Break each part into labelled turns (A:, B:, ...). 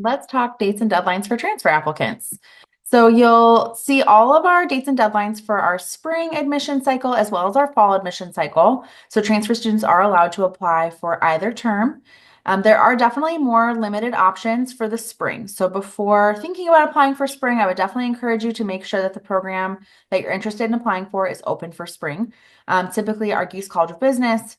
A: Let's talk dates and deadlines for transfer applicants. So you'll see all of our dates and deadlines for our spring admission cycle as well as our fall admission cycle. So transfer students are allowed to apply for either term. There are definitely more limited options for the spring. So before thinking about applying for spring, I would definitely encourage you to make sure that the program that you're interested in applying for is open for spring. Typically, our Geese College of Business,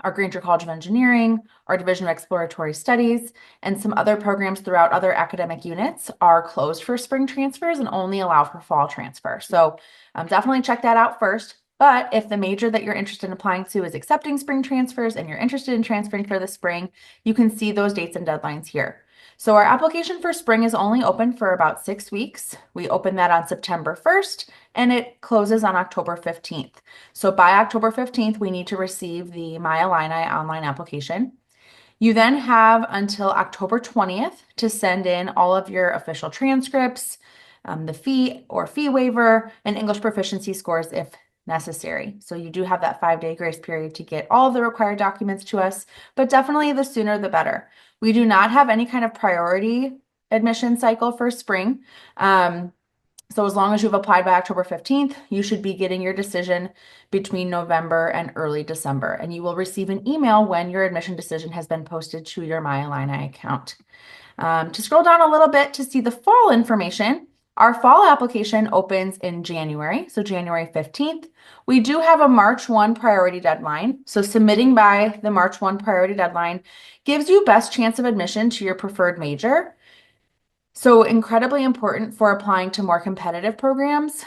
A: our Granger College of Engineering, our Division of Exploratory Studies, and some other programs throughout other academic units are closed for spring transfers and only allow for fall transfer. So definitely check that out first. But if the major that you're interested in applying to is accepting spring transfers and you're interested in transferring for the spring, you can see those dates and deadlines here. So our application for spring is only open for about 6 weeks. We open that on September 1st and it closes on October 15th. So by October 15th, we need to receive the My Illini online application. You then have until October 20th to send in all of your official transcripts, the fee waiver, and English proficiency scores if necessary. So you do have that 5-day grace period to get all of the required documents to us, but definitely the sooner the better. We do not have any kind of priority admission cycle for spring. So as long as you've applied by October 15th, you should be getting your decision between November and early December, and you will receive an email when your admission decision has been posted to your My Illini account. To scroll down a little bit to see the fall information, our fall application opens in January, so January 15th. We do have a March 1 priority deadline, so submitting by the March 1 priority deadline gives you best chance of admission to your preferred major. So incredibly important for applying to more competitive programs,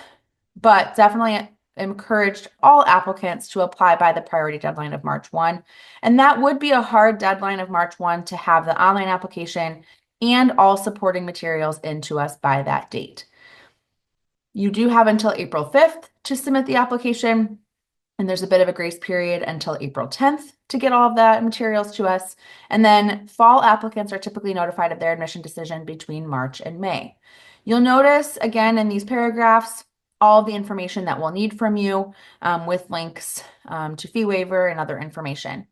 A: but definitely encouraged all applicants to apply by the priority deadline of March 1. And that would be a hard deadline of March 1 to have the online application and all supporting materials into us by that date. You do have until April 5th to submit the application, and there's a bit of a grace period until April 10th to get all of that materials to us. And then fall applicants are typically notified of their admission decision between March and May. You'll notice again in these paragraphs all of the information that we'll need from you with links to fee waiver and other information.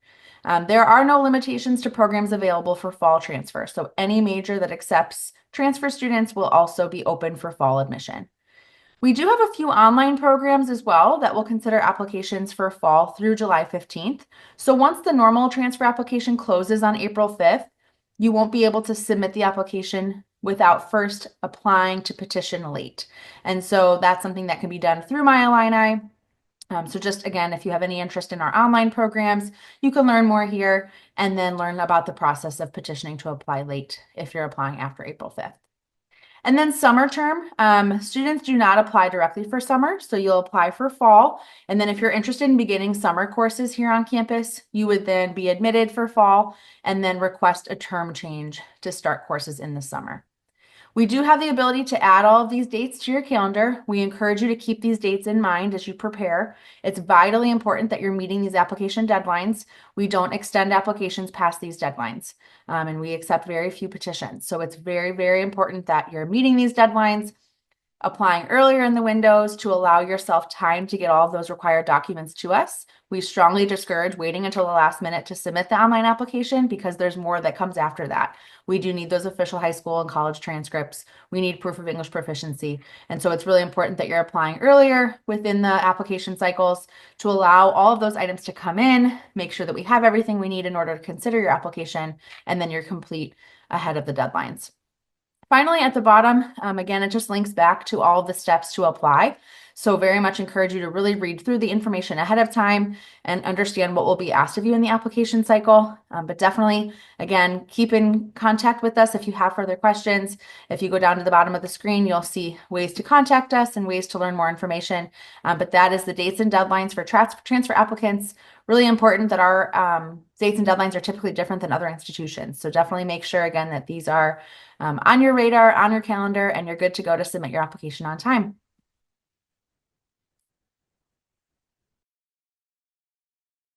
A: There are no limitations to programs available for fall transfer. So any major that accepts transfer students will also be open for fall admission. We do have a few online programs as well that will consider applications for fall through July 15th. So once the normal transfer application closes on April 5th, you won't be able to submit the application without first applying to petition late. And so that's something that can be done through My Illini. So just again, if you have any interest in our online programs, you can learn more here and then learn about the process of petitioning to apply late if you're applying after April 5th. And then summer term, students do not apply directly for summer, so you'll apply for fall. And then if you're interested in beginning summer courses here on campus, you would then be admitted for fall and then request a term change to start courses in the summer. We do have the ability to add all of these dates to your calendar. We encourage you to keep these dates in mind as you prepare. It's vitally important that you're meeting these application deadlines. We don't extend applications past these deadlines, and we accept very few petitions. So it's very, very important that you're meeting these deadlines, applying earlier in the windows to allow yourself time to get all of those required documents to us. We strongly discourage waiting until the last minute to submit the online application because there's more that comes after that. We do need those official high school and college transcripts. We need proof of English proficiency. And so it's really important that you're applying earlier within the application cycles to allow all of those items to come in, make sure that we have everything we need in order to consider your application, and then you're complete ahead of the deadlines. Finally, at the bottom, again, it just links back to all of the steps to apply. So very much encourage you to really read through the information ahead of time and understand what will be asked of you in the application cycle. But definitely, again, keep in contact with us if you have further questions. If you go down to the bottom of the screen, you'll see ways to contact us and ways to learn more information. But that is the dates and deadlines for transfer applicants. Really important that our dates and deadlines are typically different than other institutions. So definitely make sure, again, that these are on your radar, on your calendar, and you're good to go to submit your application on time.